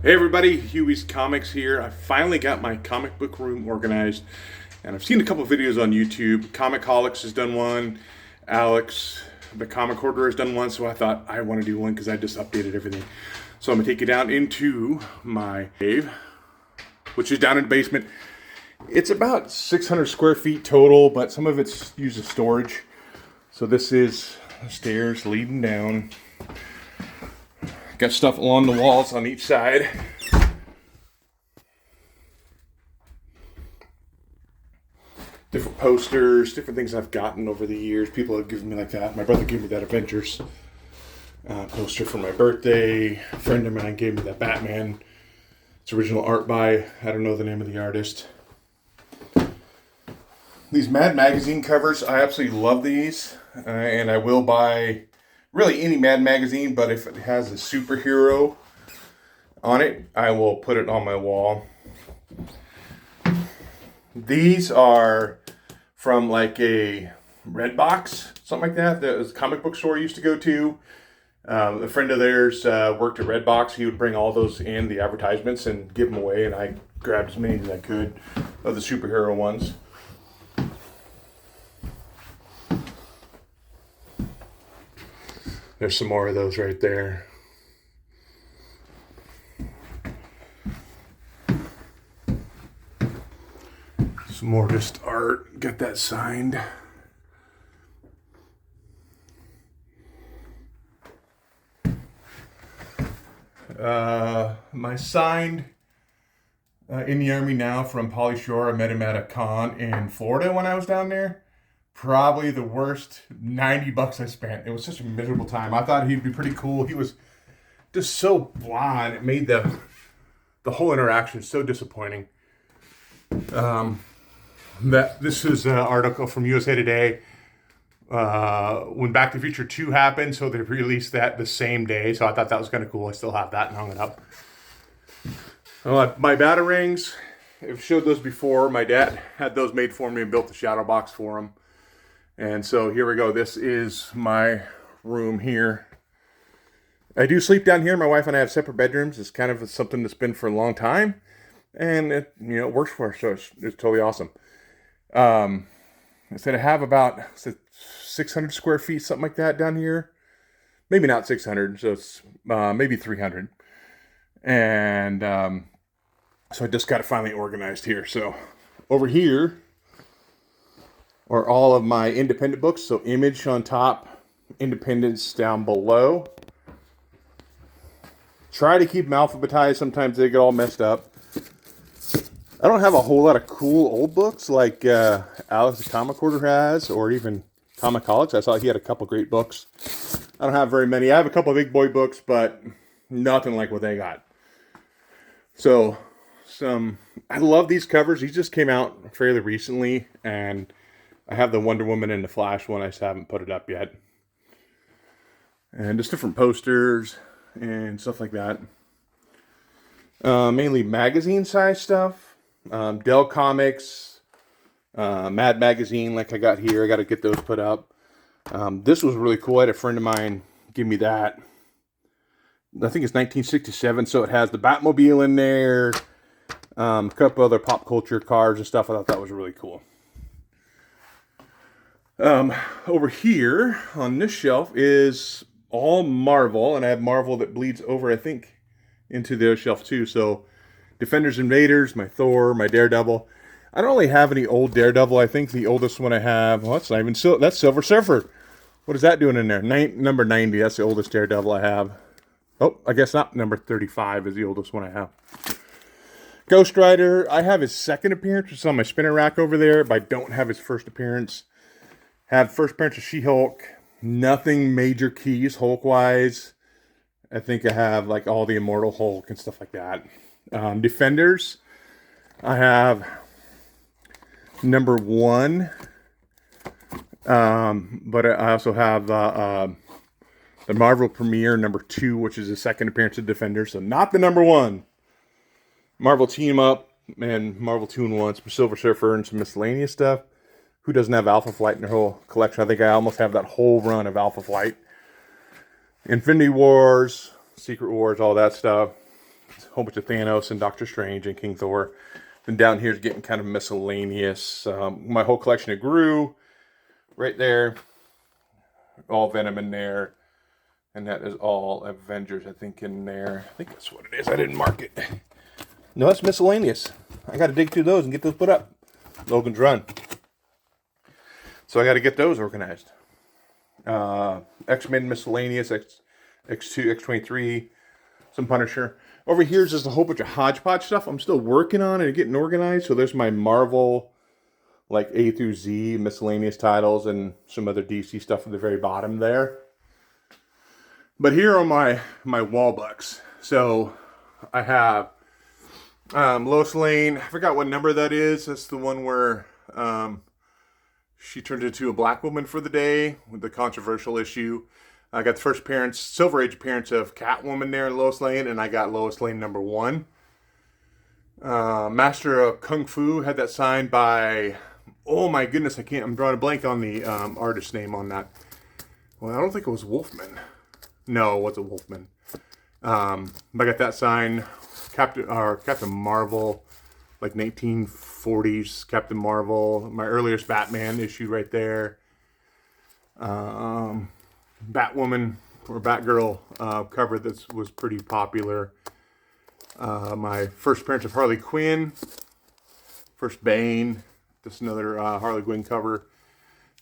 Hey everybody, Huey's Comics here. I finally got my comic book room organized, and I've seen a couple videos on YouTube. ComicHaulics has done one, Alex, the comic hoarder, has done one, so I thought I want to do one because I just updated everything. So I'm going to take you down into my cave, which is down in the basement. It's about 600 square feet total, but some of it's used as storage. So this is the stairs leading down. Got stuff along the walls on each side. Different posters, different things I've gotten over the years. People have given me like that. My brother gave me that Avengers poster for my birthday. A friend of mine gave me that Batman. It's original art by, I don't know the name of the artist. These Mad Magazine covers, I absolutely love these. And I will buy really any Mad magazine, but if it has a superhero on it, I will put it on my wall. These are from like a Redbox, something like that. That was a comic book store I used to go to. A friend of theirs worked at Redbox. He would bring all those in, the advertisements, and give them away, and I grabbed as many as I could of the superhero ones. There's some more of those right there. Some more just art. Got that signed. My signed in the Army now from Pauly Shore. I met him at a con in Florida when I was down there. Probably the worst $90 I spent. It was such a miserable time. I thought he'd be pretty cool. He was just so blah, and it made the whole interaction so disappointing. This is an article from USA Today. When Back to the Future 2 happened, so they released that the same day. So I thought that was kind of cool. I still have that and hung it up. My batarangs, I've showed those before. My dad had those made for me and built the shadow box for him. And so here we go. This is my room here. I do sleep down here. My wife and I have separate bedrooms. It's kind of something that's been for a long time. And it works for us, so it's totally awesome. I said I have about 600 square feet, something like that down here. Maybe not 600, so it's maybe 300. And so I just got it finally organized here. So over here are all of my independent books. So Image on top, Independence down below. Try to keep them alphabetized. Sometimes they get all messed up. I don't have a whole lot of cool old books like Alex the Comic Hoarder has, or even ComicHaulics. I saw he had a couple great books. I don't have very many. I have a couple of big boy books, but nothing like what they got. So, I love these covers. These just came out fairly recently, and I have the Wonder Woman and the Flash one. I just haven't put it up yet. And just different posters and stuff like that. Mainly magazine size stuff. Dell Comics, Mad Magazine, like I got here. I got to get those put up. This was really cool. I had a friend of mine give me that. I think it's 1967, so it has the Batmobile in there, a couple other pop culture cars and stuff. I thought that was really cool. Over here on this shelf is all Marvel, and I have Marvel that bleeds over, I think, into the shelf too. So Defenders, Invaders, my Thor, my Daredevil. I don't really have any old Daredevil. I think the oldest one I have, well, that's not even that's Silver Surfer. What is that doing in there? Number 90. That's the oldest Daredevil I have. Oh, I guess not. Number 35 is the oldest one I have. Ghost Rider. I have his second appearance. It's on my spinner rack over there, but I don't have his first appearance. Have first appearance of She-Hulk. Nothing major keys Hulk-wise. I think I have like all the Immortal Hulk and stuff like that. Defenders, I have number 1, but I also have the Marvel Premiere number 2, which is the second appearance of Defenders, so not the number 1. Marvel Team Up and Marvel 2-in-1, some Silver Surfer and some miscellaneous stuff. Who doesn't have Alpha Flight in their whole collection? I think I almost have that whole run of Alpha Flight. Infinity Wars, Secret Wars, all that stuff. a whole bunch of Thanos and Doctor Strange and King Thor. Then down here is getting kind of miscellaneous. My whole collection of Gru right there. All Venom in there. And that is all Avengers, I think, in there. I think that's what it is. I didn't mark it. No, that's miscellaneous. I got to dig through those and get those put up. Logan's Run. So I got to get those organized. X-Men miscellaneous, X2, X23, some Punisher. Over here is just a whole bunch of hodgepodge stuff I'm still working on and getting organized. So there's my Marvel, like A through Z miscellaneous titles and some other DC stuff at the very bottom there. But here are my wall books. So I have Lois Lane. I forgot what number that is. That's the one where she turned into a black woman for the day with the controversial issue. I got the first appearance, Silver Age appearance of Catwoman there in Lois Lane, and I got Lois Lane #1. Master of Kung Fu had that signed by, oh my goodness, I'm drawing a blank on the artist's name on that. Well, I don't think it was Wolfman. No, it wasn't Wolfman. I got that signed, Captain Marvel, like 1940s Captain Marvel. My earliest Batman issue right there. Batwoman or Batgirl cover that was pretty popular. My first appearance of Harley Quinn. First Bane. Just another Harley Quinn cover.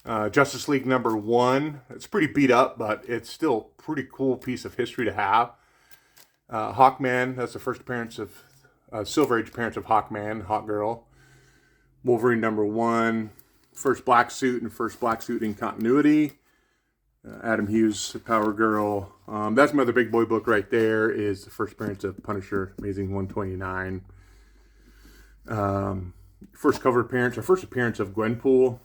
Justice League #1. It's pretty beat up, but it's still a pretty cool piece of history to have. Hawkman. That's the first appearance of Silver Age appearance of Hawkman, Hawkgirl. Wolverine #1. First black suit and first black suit in continuity. Adam Hughes, Power Girl. That's my other big boy book right there. Is the first appearance of Punisher, Amazing 129. First cover appearance, or first appearance of Gwenpool.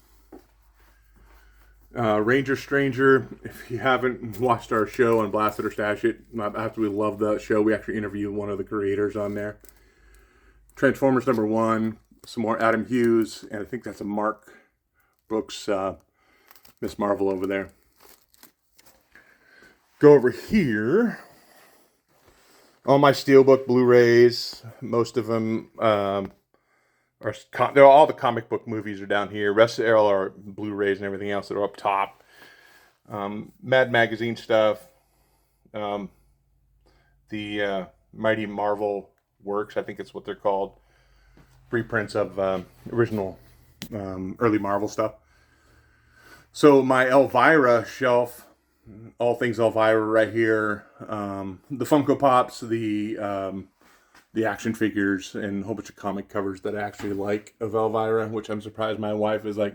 Ranger Stranger. If you haven't watched our show on Blast It or Stash It, I absolutely love that show. We actually interviewed one of the creators on there. Transformers #1. Some more Adam Hughes, and I think that's a Mark Brooks Miss Marvel over there. Go over here. All my Steelbook Blu-rays, most of them they're all the comic book movies are down here. Rest of all are Blu-rays and everything else that are up top. Mad Magazine stuff. The Mighty Marvel Works, I think it's what they're called. Reprints of original early Marvel stuff. So my Elvira shelf, all things Elvira right here. The Funko Pops, the action figures, and a whole bunch of comic covers that I actually like of Elvira, which I'm surprised my wife is like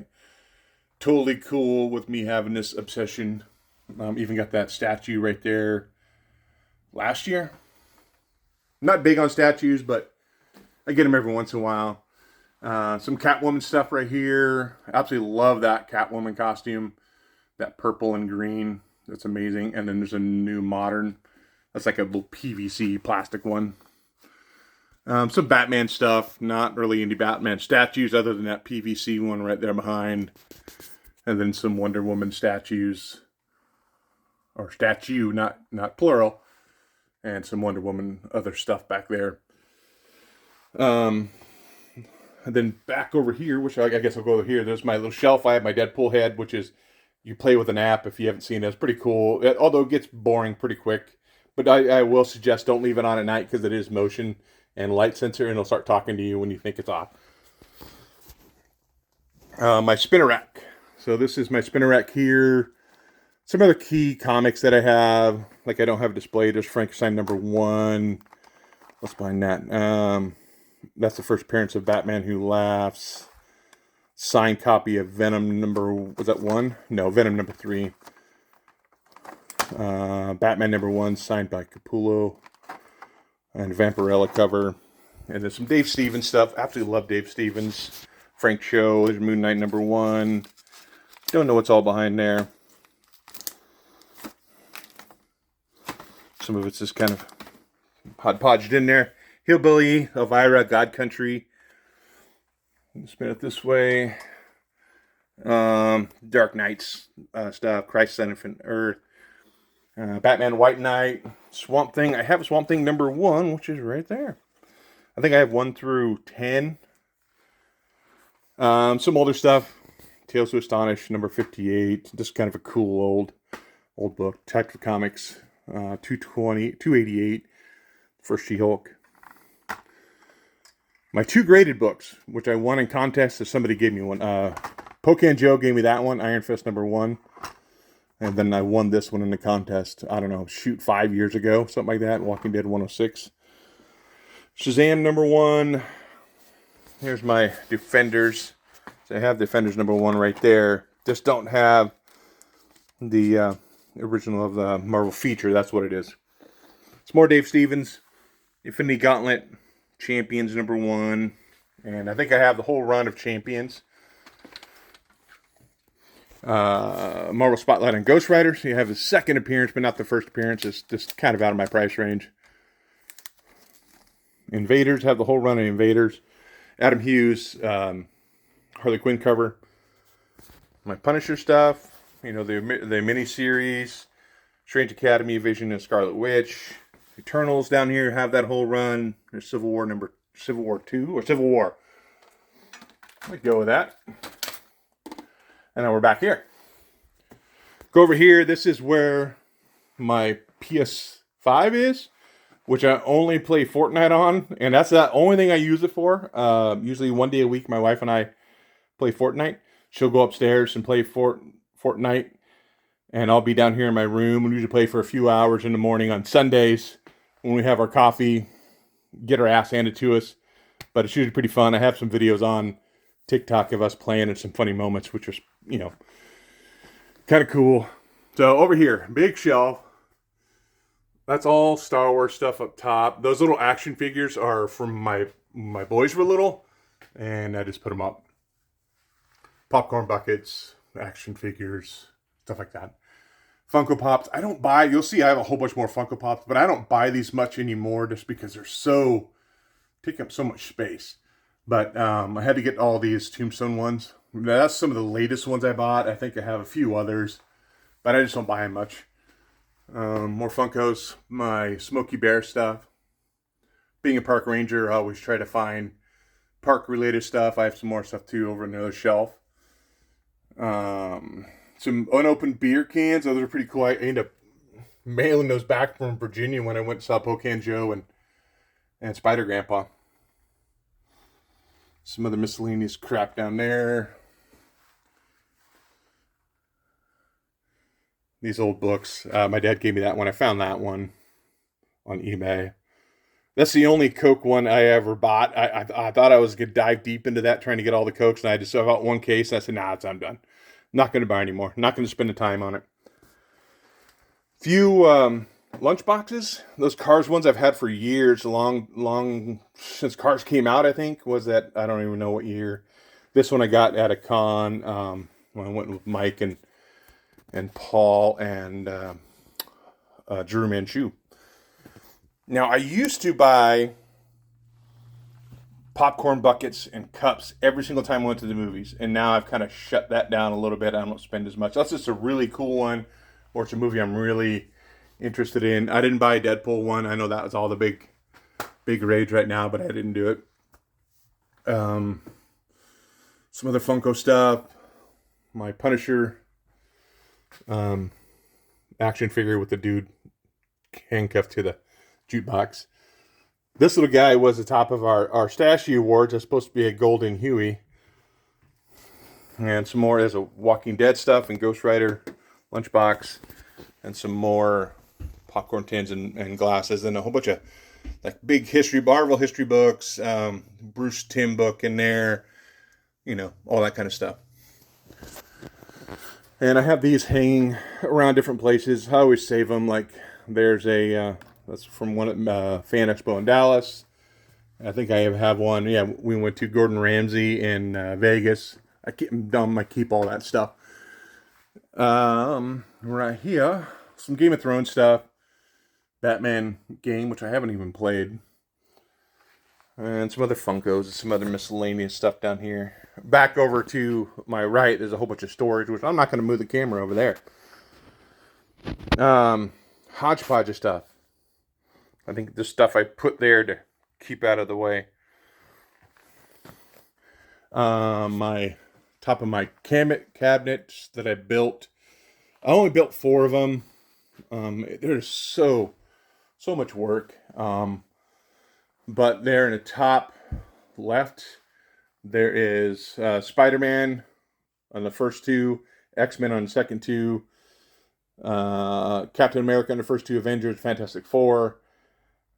totally cool with me having this obsession. Even got that statue right there last year. Not big on statues, but I get them every once in a while. Some Catwoman stuff right here. Absolutely love that Catwoman costume. That purple and green. That's amazing. And then there's a new modern. That's like a little PVC plastic one. Some Batman stuff. Not really into Batman statues other than that PVC one right there behind. And then some Wonder Woman statues. Or statue, not plural. And some Wonder Woman other stuff back there. And then back over here, which I guess I'll go over here. There's my little shelf. I have my Deadpool head, which is, you play with an app if you haven't seen it. It's pretty cool. Although it gets boring pretty quick. But I will suggest don't leave it on at night because it is motion and light sensor, and it'll start talking to you when you think it's off. My spinner rack. So this is my spinner rack here. Some other key comics that I have. Like I don't have displayed. There's Frankenstein #1. What's behind that? That's the first appearance of Batman Who Laughs. Signed copy of Venom was that 1? No, Venom #3. Batman #1, signed by Capullo. And Vampirella cover. And then some Dave Stevens stuff. Absolutely love Dave Stevens. Frank Show. There's Moon Knight #1. Don't know what's all behind there. Some of it's just kind of hodgepodged in there. Hillbilly, Elvira, God Country. Spin it this way. Dark Knights stuff. Christ, Son of Earth. Batman White Knight. Swamp Thing. I have Swamp Thing #1, which is right there. I think I have 1 through 10. Some older stuff. Tales to Astonish, #58. Just kind of a cool old book. Detective Comics, 288. First She-Hulk. My 2 graded books, which I won in contest, if somebody gave me one. Pocan Joe gave me that one, Iron Fist #1. And then I won this one in the contest, I don't know, shoot, 5 years ago, something like that. Walking Dead 106. Shazam #1. Here's my Defenders. So I have Defenders #1 right there. Just don't have the original of the Marvel feature. That's what it is. It's more Dave Stevens. Infinity Gauntlet. Champions #1. And I think I have the whole run of Champions. Marvel Spotlight on Ghost Rider. So you have his second appearance, but not the first appearance. It's just kind of out of my price range. Invaders. Have the whole run of Invaders. Adam Hughes. Harley Quinn cover. My Punisher stuff. You know, the miniseries. Strange Academy, Vision, and Scarlet Witch. Eternals down here have that whole run. There's Civil War 2 or Civil War. Let's go with that. And now we're back here. Go over here. This is where my PS5 is, which I only play Fortnite on, and that's the only thing I use it for. Usually 1 day a week, my wife and I play Fortnite. She'll go upstairs and play Fortnite, and I'll be down here in my room. We usually play for a few hours in the morning on Sundays when we have our coffee, get our ass handed to us. But it's usually pretty fun. I have some videos on TikTok of us playing and some funny moments, which is, you know, kind of cool. So over here, big shelf. That's all Star Wars stuff up top. Those little action figures are from my boys were little, and I just put them up. Popcorn buckets, action figures, stuff like that. Funko Pops. I don't buy, you'll see I have a whole bunch more Funko Pops, but I don't buy these much anymore just because they're so, take up so much space. But I had to get all these Tombstone ones. That's some of the latest ones I bought. I think I have a few others, but I just don't buy them much. More Funkos. My Smokey Bear stuff. Being a park ranger, I always try to find park-related stuff. I have some more stuff too over on the other shelf. Some unopened beer cans. Those are pretty cool. I ended up mailing those back from Virginia when I went and saw Pocan Joe and Spider Grandpa. Some other miscellaneous crap down there. These old books. My dad gave me that one. I found that one on eBay. That's the only Coke one I ever bought. I thought I was going to dive deep into that, trying to get all the Cokes, and I just bought one case, and I said, nah, I'm done. Not going to buy anymore. Not going to spend the time on it. Few lunch boxes. Those Cars ones I've had for years, long since Cars came out, I think. Was that, I don't even know what year. This one I got at a con when I went with Mike and Paul and Drew Manchu. Now, I used to buy popcorn buckets and cups every single time I went to the movies. And now I've kind of shut that down a little bit. I don't spend as much. That's just a really cool one, or it's a movie I'm really interested in. I didn't buy a Deadpool one. I know that was all the big rage right now, but I didn't do it. Some other Funko stuff. My Punisher action figure with the dude handcuffed to the jukebox. This little guy was the top of our Stashy Awards. It's supposed to be a golden Huey. And some more as a Walking Dead stuff and Ghost Rider lunchbox. And some more popcorn tins and glasses. And a whole bunch of like big Marvel history books. Bruce Timm book in there. You know, all that kind of stuff. And I have these hanging around different places. I always save them. Like there's a... that's from one at Fan Expo in Dallas. I think I have one. Yeah, we went to Gordon Ramsay in Vegas. I keep all that stuff. Right here, some Game of Thrones stuff. Batman game, which I haven't even played. And some other Funkos and some other miscellaneous stuff down here. Back over to my right, there's a whole bunch of storage, which I'm not going to move the camera over there. Hodgepodge of stuff. I think this stuff I put there to keep out of the way. My top of my cabinets that I built. I only built 4 of them. There's so much work. But there in the top left, there is Spider-Man on the first 2, X-Men on the second 2, Captain America on the first 2, Avengers, Fantastic Four,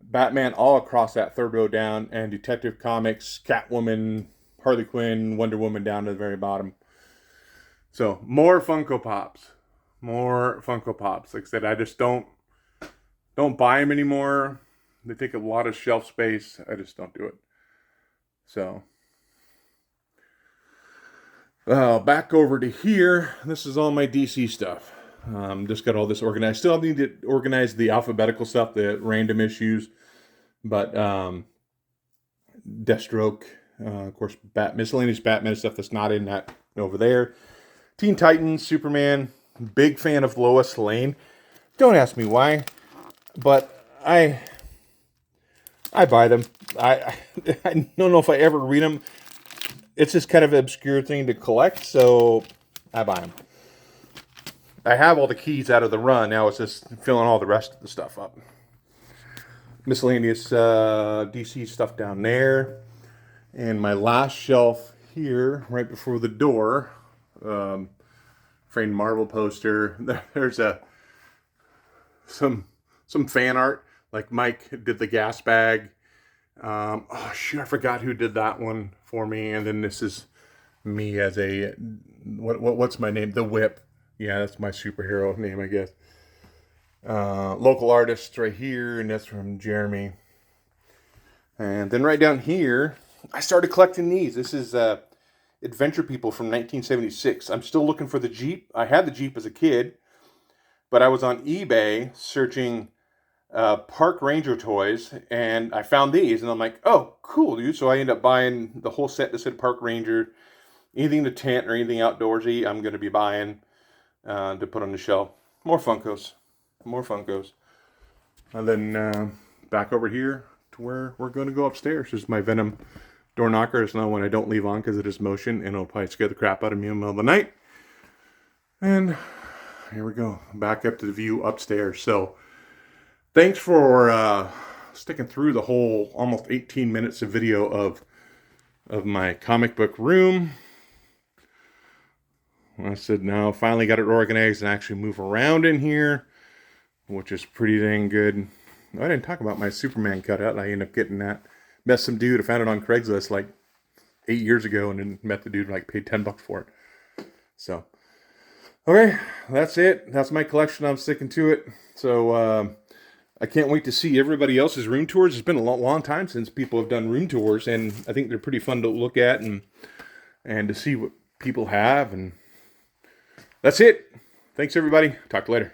Batman all across that third row down, and Detective Comics, Catwoman, Harley Quinn, Wonder Woman down to the very bottom. So more Funko Pops. More Funko Pops. Like I said, I just don't buy them anymore. They take a lot of shelf space. I just don't do it. So, back over to here. This is all my DC stuff. Just got all this organized. Still need to organize the alphabetical stuff, the random issues. But Deathstroke, of course, miscellaneous Batman stuff that's not in that over there. Teen Titans, Superman. Big fan of Lois Lane. Don't ask me why, but I buy them. I don't know if I ever read them. It's just kind of an obscure thing to collect, so I buy them. I have all the keys out of the run. Now it's just filling all the rest of the stuff up. Miscellaneous DC stuff down there. And my last shelf here, right before the door, framed Marvel poster. There's some fan art, like Mike did the gas bag. Oh shoot, I forgot who did that one for me. And then this is me as a what's my name? The Whip. Yeah, that's my superhero name, I guess. Local artist right here, and that's from Jeremy. And then right down here, I started collecting these. This is Adventure People from 1976. I'm still looking for the Jeep. I had the Jeep as a kid, but I was on eBay searching Park Ranger toys, and I found these, and I'm like, oh, cool, dude. So I ended up buying the whole set that said Park Ranger. Anything to tent or anything outdoorsy, I'm going to be buying to put on the shelf. More Funkos. More Funkos. And then back over here to where we're going to go upstairs. This is my Venom door knocker. It's not one I don't leave on because it is motion, and it'll probably scare the crap out of me in the middle of the night. And here we go. Back up to the view upstairs. So thanks for sticking through the whole almost 18 minutes of video of my comic book room. I said, no, finally got it organized and actually move around in here, which is pretty dang good. I didn't talk about my Superman cutout. I ended up getting that. Met some dude. I found it on Craigslist like 8 years ago, and then met the dude, like paid $10 for it. So, okay, that's it. That's my collection. I'm sticking to it. So, I can't wait to see everybody else's room tours. It's been a long time since people have done room tours, and I think they're pretty fun to look at and to see what people have. And that's it. Thanks, everybody. Talk to you later.